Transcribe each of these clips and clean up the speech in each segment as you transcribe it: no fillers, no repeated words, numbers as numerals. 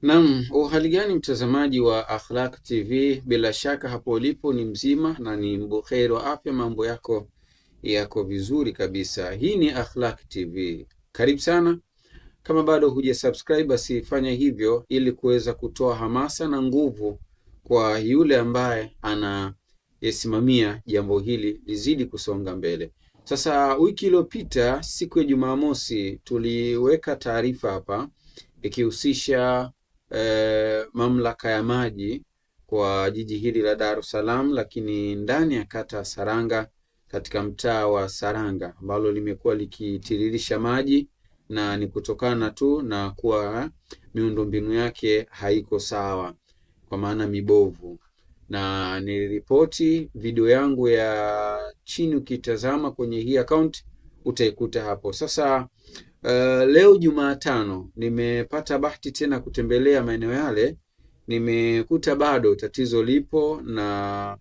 Naam, uhali gani mtazamaji wa Akhlaq TV? Bila shaka hapo ulipo ni mzima na ni mbuheri wa afya, mambo yako vizuri kabisa. Hii ni Akhlaq TV. Karibu sana. Kama bado huja subscribe, basi fanya hivyo ili kuweza kutoa hamasa na nguvu kwa yule ambaye anayesimamia jambo hili lizidi kusonga mbele. Sasa wiki iliyopita siku ya Jumamosi tuliweka taarifa hapa ikihusisha mamlaka ya maji kwa jiji hili la Dar es Salaam, lakini ndani ya kata Saranga katika mtaa wa Saranga, ambalo limekuwa likitiririsha maji na ni kutokana tu na kuwa miundombinu yake haiko sawa, kwa maana mibovu. Na niliripoti video yangu ya chini, ukitazama kwenye hii account utaikuta hapo. Sasa leo Jumatano nimepata bahati tena kutembelea maeneo yale, nimekuta bado tatizo lipo na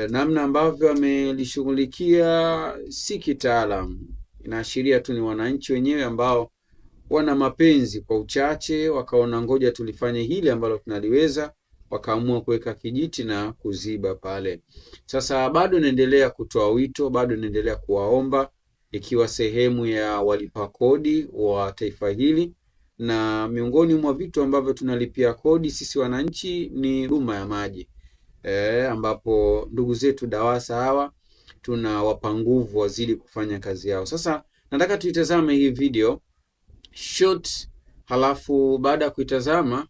namna ambavyo amelishughulikia si kitaalam. Inaashiria tu ni wananchi wenyewe ambao wana mapenzi kwa uchache, wakaona ngoja tulifanye hili ambalo tunaliweza, wakaamua kuweka kijiti na kuziba pale. Sasa bado naendelea kutoa wito, bado naendelea kuwaomba, ikiwa sehemu ya walipa kodi wa taifa hili, na miongoni mwa vitu ambavyo tunalipia kodi sisi wananchi ni huduma ya maji, ambapo ndugu zetu DAWASA hawa tunawapa nguvu wazidi kufanya kazi yao. Sasa nataka tuitazame hii video short, halafu baada ya kuitazama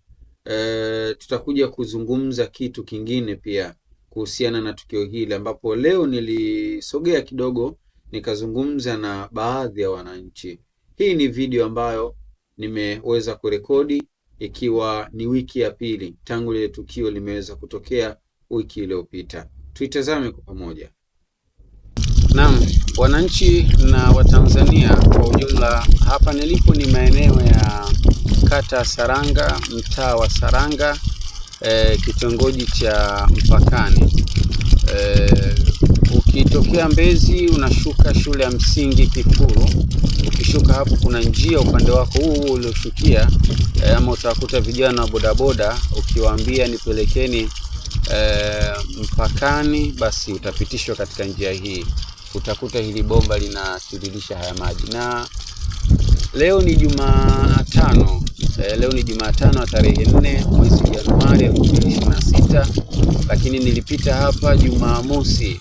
tutakuja kuzungumza kitu kingine pia kuhusiana na tukio hili, ambapo leo nilisogea kidogo nikazungumza na baadhi ya wananchi. Hii ni video ambayo nimeweza kurekodi ikiwa ni wiki ya pili tangu lile tukio limeweza kutokea wiki iliyopita. Tuitazame kwa pamoja. Naam, wananchi na Watanzania kwa ujumla, hapa nilipo ni maeneo ya kata Saranga, mtaa wa Saranga, kitongoji cha Mpakani. Ukitokea Mbezi unashuka shule ya msingi Kifuru. Ukishuka hapo kuna njia upande wako huu ulioshukia, ama utakuta vijana wa bodaboda, ukiwaambia nipelekeni Mpakani, basi utapitishwa katika njia hii, utakuta hili bomba linatiririsha haya maji. Na leo ni Jumatano, leo ni Jumatano tarehe 4 mwezi Januari 2026, lakini nilipita hapa Jumamosi,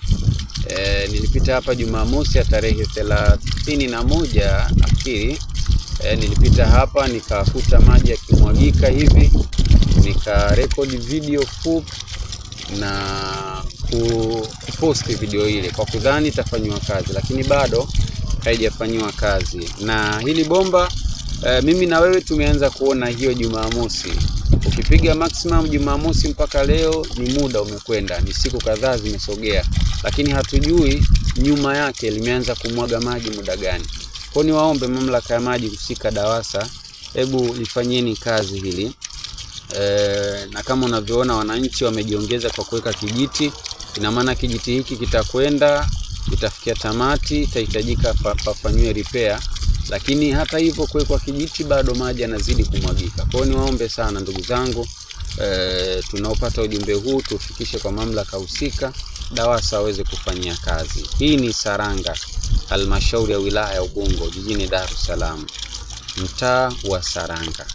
ya tarehe 31 nafikiri. Nilipita hapa nikakuta maji yakimwagika hivi, nikarekodi video fupi na kuposti video ile kwa kudhani itafanywa kazi, lakini bado haijafanywa kazi. Na hili bomba mimi na wewe tumeanza kuona hiyo Jumamosi. Ukipiga maximum Jumamosi mpaka leo ni muda umekwenda, ni siku kadhaa zimesogea, lakini hatujui nyuma yake limeanza kumwaga maji muda gani. Kwa ni waombe mamlaka ya maji husika DAWASA, hebu lifanyeni kazi hili. Na kama unavyoona wananchi wamejiongeza kwa kuweka kijiti. Ina maana kijiti hiki kitakwenda, itafikia tamati, itahitajika pafanywe repair, lakini hata hivyo kuwekwa kijiti bado maji yanazidi kumwagika. Kwa hiyo niwaombe sana ndugu zangu, tunaopata ujumbe huu tufikishe kwa mamlaka husika, DAWASA aweze kufanyia kazi. Hii ni Saranga, halmashauri ya wilaya ya Ubungo, jijini Dar es Salaam, mtaa wa Saranga.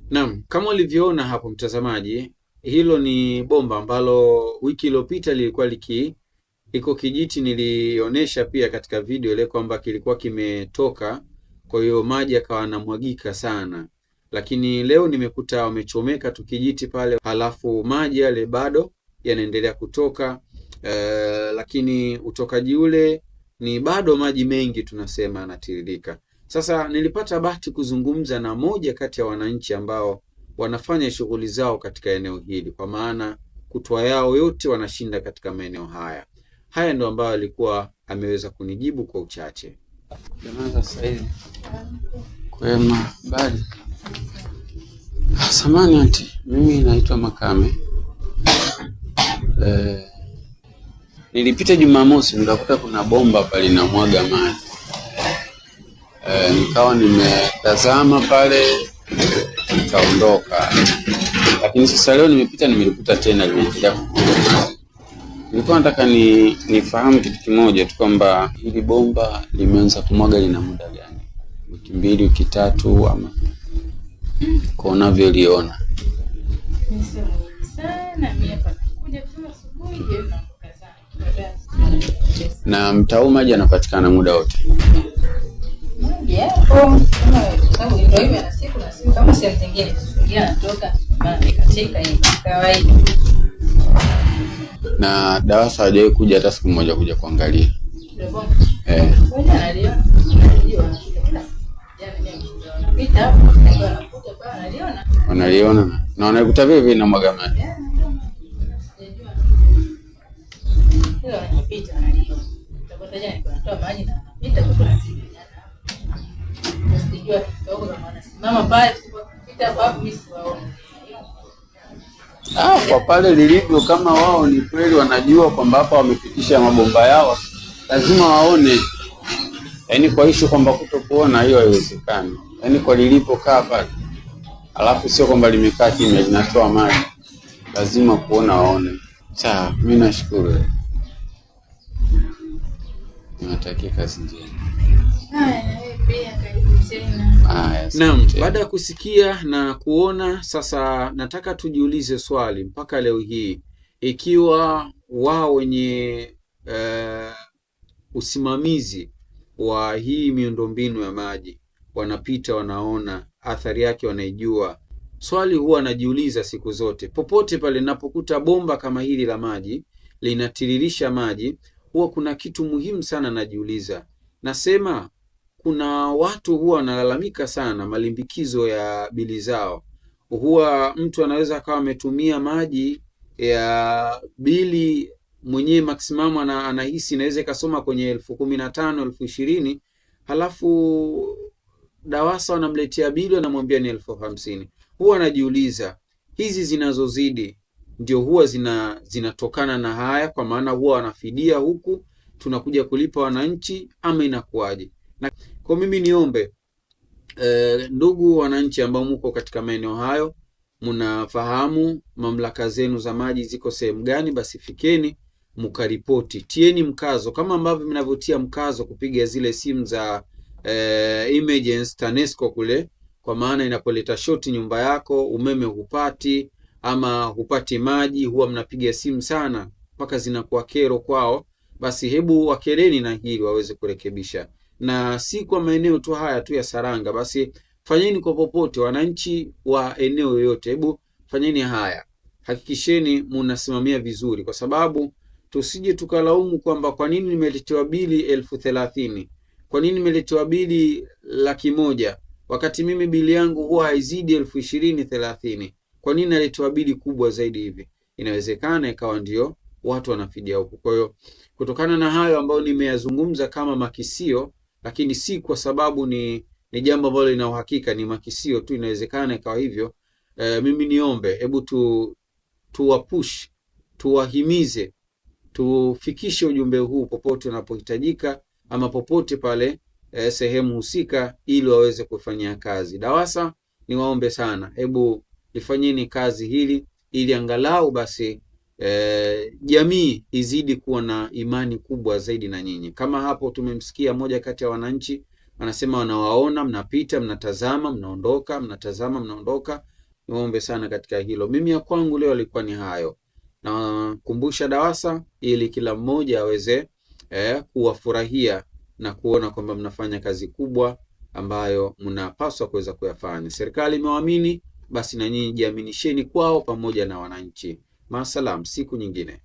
Naam, kama ulivyoona hapo mtazamaji, hilo ni bomba ambalo wiki iliyopita lilikuwa iko kijiti, nilionyesha pia katika video ile kwamba kilikuwa kimetoka, kwa hiyo maji yakawa yanamwagika sana. Lakini leo nimekuta wamechomeka tu kijiti pale, halafu maji yale bado yanaendelea kutoka, lakini utokaji ule ni bado maji mengi tunasema yanatiririka. Sasa nilipata bahati kuzungumza na moja kati ya wananchi ambao wanafanya shughuli zao katika eneo hili, kwa maana kutwa yao yote wanashinda katika maeneo haya. Haya ndo ambayo alikuwa ameweza kunijibu kwa uchache. Jamani, sasa hivi kwema bali samani anti, mimi naitwa Makame. Nilipita Jumamosi nikakuta kuna bomba pale linamwaga maji. Nikawa nimetazama pale nikaondoka. Lakini sasa leo nimepita, nimelikuta tena linaendelea kukuja. Nilikuwa nataka nifahamu kitu kimoja tu, kwamba hili bomba limeanza kumwaga lina muda gani? Wiki 2, wiki 3, ama kwa unavyoliona? Na mtau maji anapatikana muda wote? Na DAWASA hajawahi kuja hata siku moja kuja kuangalia? Wanaliona na wanaikuta vipi na mwaga maji? Kwa pale lilivyo, kama wao ni kweli wanajua kwamba hapa wamepitisha mabomba yao, lazima waone. Yaani kwa issue kwamba kutokuona, hiyo haiwezekani. Yaani kwa lilipokaa pale, alafu sio kwamba limekaa kimya linatoa maji, lazima kuona waone. Sawa, mimi nashukuru. Natakia kazi njema. Naam, baada ya kusikia na kuona, sasa nataka tujiulize swali mpaka leo hii, ikiwa wao wenye usimamizi wa hii miundombinu ya maji wanapita, wanaona athari yake, wanaijua. Swali huwa najiuliza siku zote, popote pale ninapokuta bomba kama hili la maji linatiririsha maji, huwa kuna kitu muhimu sana najiuliza. Nasema kuna watu huwa wanalalamika sana malimbikizo ya bili zao. Huwa mtu anaweza akawa ametumia maji ya bili mwenyewe maximum anahisi inaweza ikasoma kwenye 15,000, 20,000, halafu DAWASA wanamletea bili wanamwambia ni 50,000. Huwa anajiuliza, hizi zinazozidi ndio huwa zinatokana na haya, kwa maana huwa wanafidia huku tunakuja kulipa wananchi, ama inakuwaje? Na kwa mimi niombe ndugu wananchi ambao mko katika maeneo hayo, mnafahamu mamlaka zenu za maji ziko sehemu gani, basi fikeni mkaripoti, tieni mkazo kama ambavyo mnavyotia mkazo kupiga zile simu za emergency TANESCO kule, kwa maana inapoleta shoti nyumba yako, umeme hupati ama hupati maji, huwa mnapiga simu sana mpaka zinakuwa kero kwao. Basi hebu wakereni na hili waweze kurekebisha, na si kwa maeneo tu haya tu ya Saranga, basi fanyeni kwa popote. Wananchi wa eneo yoyote, hebu fanyeni haya, hakikisheni munasimamia vizuri, kwa sababu tusije tukalaumu kwamba kwa nini nimeletewa bili 30,000, kwa nini nimeletewa bili 100,000 wakati mimi bili yangu huwa haizidi 20,000, 30. Kwa nini naletewa bili kubwa zaidi hivi? Inawezekana ikawa ndio watu wanafidia huko. Kwa hiyo kutokana na hayo ambayo nimeyazungumza kama makisio, lakini si kwa sababu ni jambo ambalo lina uhakika, ni makisio tu, inawezekana ikawa hivyo. Mimi niombe, hebu tuwapush, tuwahimize, tufikishe ujumbe huu popote unapohitajika, ama popote pale sehemu husika, ili waweze kufanyia kazi. DAWASA niwaombe sana, hebu ifanyeni kazi hili, ili angalau basi jamii izidi kuwa na imani kubwa zaidi na nyinyi. Kama hapo tumemsikia moja kati ya wananchi anasema wanawaona, mnapita, mnatazama, mnaondoka, mnatazama, mnaondoka. Niwaombe sana katika hilo. Mimi ya kwangu leo alikuwa ni hayo, na kumbusha DAWASA ili kila mmoja aweze kuwafurahia na kuona kwamba mnafanya kazi kubwa ambayo mnapaswa kuweza kuyafanya. Serikali imewaamini, basi na nyinyi jiaminisheni kwao pamoja na wananchi. Maasalam, siku nyingine.